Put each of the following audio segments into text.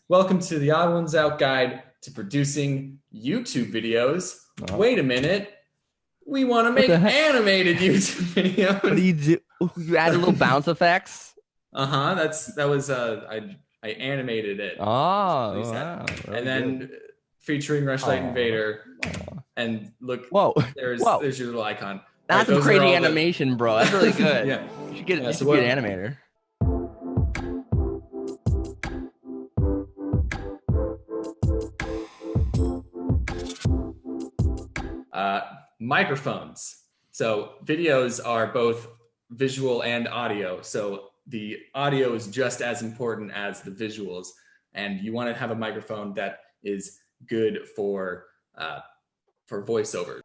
Welcome to the Odd Ones Out Guide to producing YouTube videos. Wait a minute. We want to make animated YouTube videos. What do you do? You add little bounce effects? That was I animated it. Oh, wow. Really and then good. Featuring Rushlight Invader. And look, Whoa. There's your little icon. That's some crazy animation, bro. That's really good. Yeah. You should get you should be an animator. Microphones. So videos are both visual and audio. So the audio is just as important as the visuals. And you want to have a microphone that is good for voiceovers.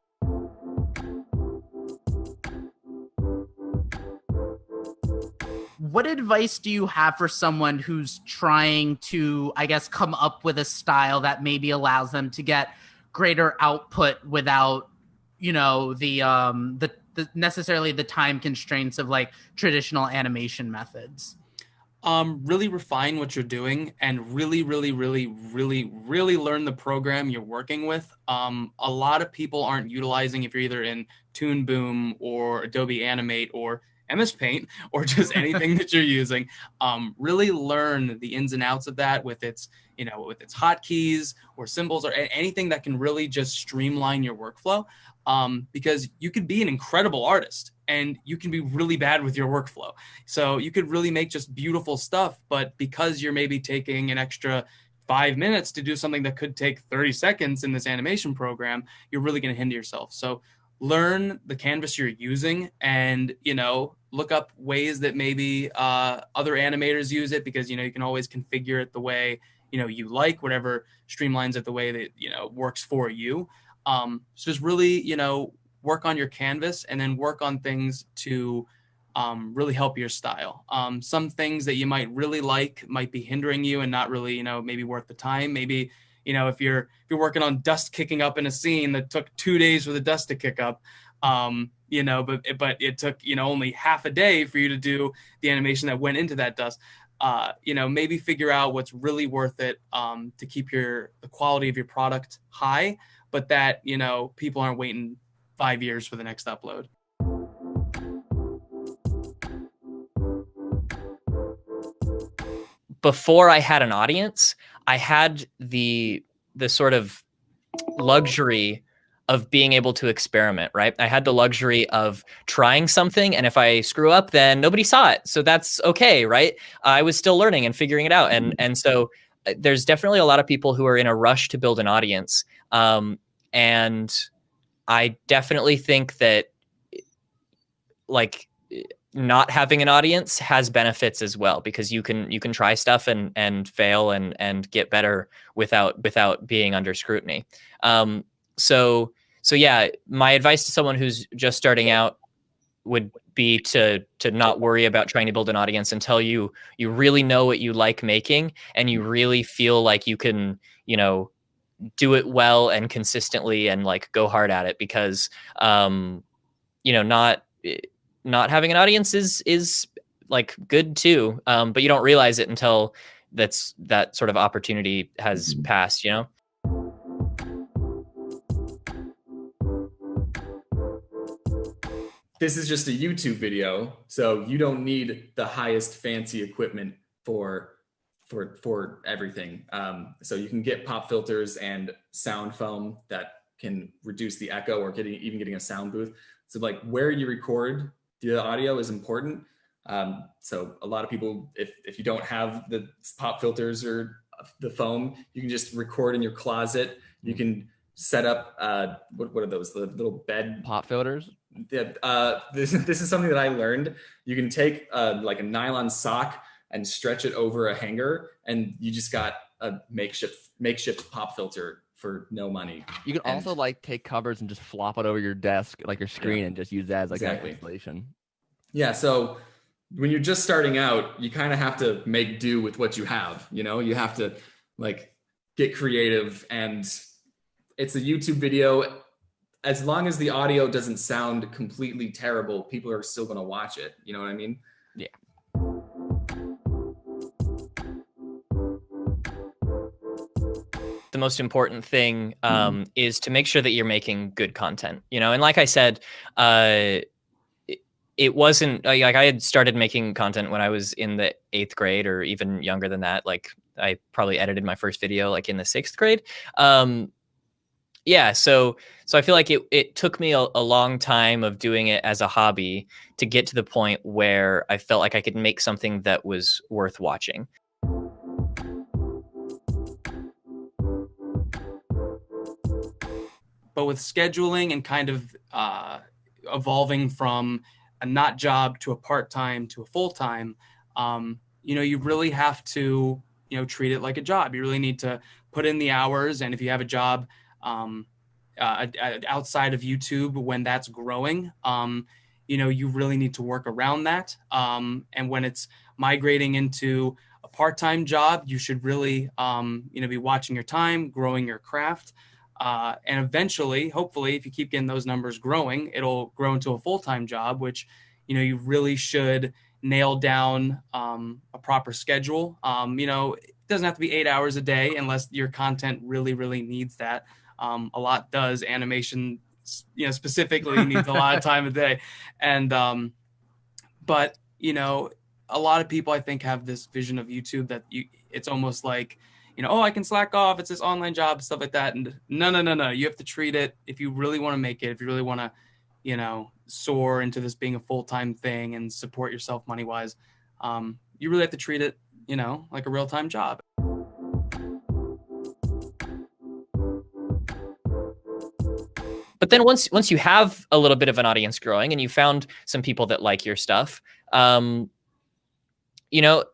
What advice do you have for someone who's trying to, I guess, come up with a style that maybe allows them to get greater output without, you know, the necessarily the time constraints of like traditional animation methods? Really refine what you're doing and really learn the program you're working with. A lot of people aren't utilizing, if you're either in Toon Boom or Adobe Animate or MS Paint or just anything that you're using, really learn the ins and outs of that with its hotkeys or symbols or anything that can really just streamline your workflow. Because you could be an incredible artist and you can be really bad with your workflow. So you could really make just beautiful stuff, but because you're maybe taking an extra 5 minutes to do something that could take 30 seconds in this animation program, you're really going to hinder yourself. So learn the canvas you're using and, look up ways that maybe other animators use it, because, you can always configure it the way, you like, whatever streamlines it the way that, works for you. So just really, work on your canvas and then work on things to really help your style. Some things that you might really like might be hindering you and not really, maybe worth the time. Maybe, if you're working on dust kicking up in a scene that took 2 days for the dust to kick up, but it took, only half a day for you to do the animation that went into that dust. Maybe figure out what's really worth it to keep the quality of your product high, but that, people aren't waiting 5 years for the next upload. Before I had an audience, I had the sort of luxury of being able to experiment, right? I had the luxury of trying something, and if I screw up, then nobody saw it. So that's okay, right? I was still learning and figuring it out. And so there's definitely a lot of people who are in a rush to build an audience. And I definitely think that like not having an audience has benefits as well, because you can try stuff and fail and get better without being under scrutiny. So yeah, my advice to someone who's just starting out would be to not worry about trying to build an audience until you really know what you like making and you really feel like you can, do it well and consistently and like go hard at it, because not having an audience is like good too, but you don't realize it until that sort of opportunity has passed, This is just a YouTube video, so you don't need the highest fancy equipment for everything. So you can get pop filters and sound foam that can reduce the echo, or even getting a sound booth. So like where you record the audio is important. So a lot of people, if you don't have the pop filters or the foam, you can just record in your closet. You can set up what are those, the little bed pop filters? Yeah, this is something that I learned. You can take like a nylon sock and stretch it over a hanger, and you just got a makeshift pop filter for no money. You can also like take covers and just flop it over your desk, like your screen, and just use that as like an installation. Yeah, so when you're just starting out, you kind of have to make do with what you have. You have to like get creative, and it's a YouTube video. As long as the audio doesn't sound completely terrible, people are still going to watch it. You know what I mean? Yeah. the most important thing is to make sure that you're making good content, you know? And like I said, it wasn't like I had started making content when I was in the 8th grade or even younger than that. Like I probably edited my first video like in the 6th grade. Yeah, so I feel like it took me a long time of doing it as a hobby to get to the point where I felt like I could make something that was worth watching. But with scheduling and kind of evolving from a not job to a part-time to a full-time, you know, you really have to, you know, treat it like a job. You really need to put in the hours. And if you have a job outside of YouTube, when that's growing, you know, you really need to work around that. And when it's migrating into a part-time job, you should really, you know, be watching your time, growing your craft. And eventually, hopefully, if you keep getting those numbers growing, it'll grow into a full-time job, which, you know, you really should nail down a proper schedule. You know, it doesn't have to be 8 hours a day unless your content really, really needs that. A lot does. Animation, you know, specifically needs a lot of time a day. And, but, you know, a lot of people, I think, have this vision of YouTube that it's almost like, you know, oh, I can slack off. It's this online job, stuff like that. And no. You have to treat it, if you really want to make it, if you really want to, you know, soar into this being a full-time thing and support yourself money-wise, you really have to treat it, you know, like a real-time job. But then once you have a little bit of an audience growing and you found some people that like your stuff, you know,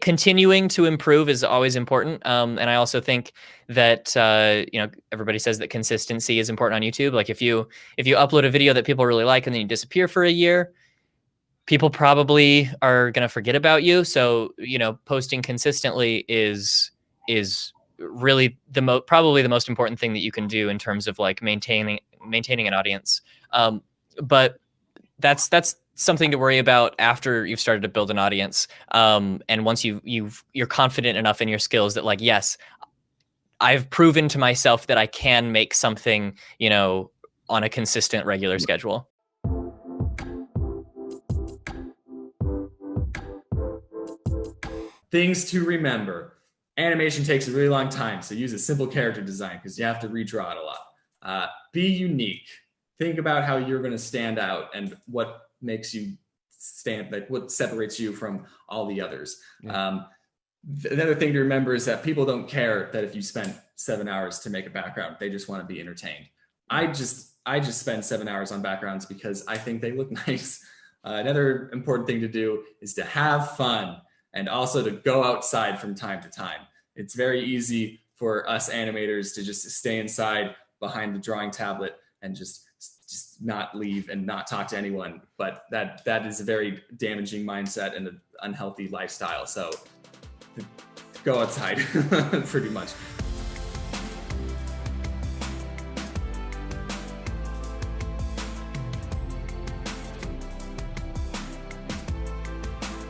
continuing to improve is always important. And I also think that, you know, everybody says that consistency is important on YouTube. Like if you upload a video that people really like and then you disappear for a year, people probably are going to forget about you. So, you know, posting consistently is really probably the most important thing that you can do in terms of like maintaining an audience. But that's something to worry about after you've started to build an audience. And once you're confident enough in your skills that like, yes, I've proven to myself that I can make something, you know, on a consistent, regular schedule. Things to remember. Animation takes a really long time, so use a simple character design because you have to redraw it a lot. Be unique. Think about how you're going to stand out and what makes you stand, like what separates you from all the others. Yeah. Another thing to remember is that people don't care that if you spent 7 hours to make a background, they just want to be entertained. I just spend 7 hours on backgrounds because I think they look nice. Another important thing to do is to have fun and also to go outside from time to time. It's very easy for us animators to just stay inside behind the drawing tablet and just not leave and not talk to anyone. But that is a very damaging mindset and an unhealthy lifestyle. So go outside pretty much.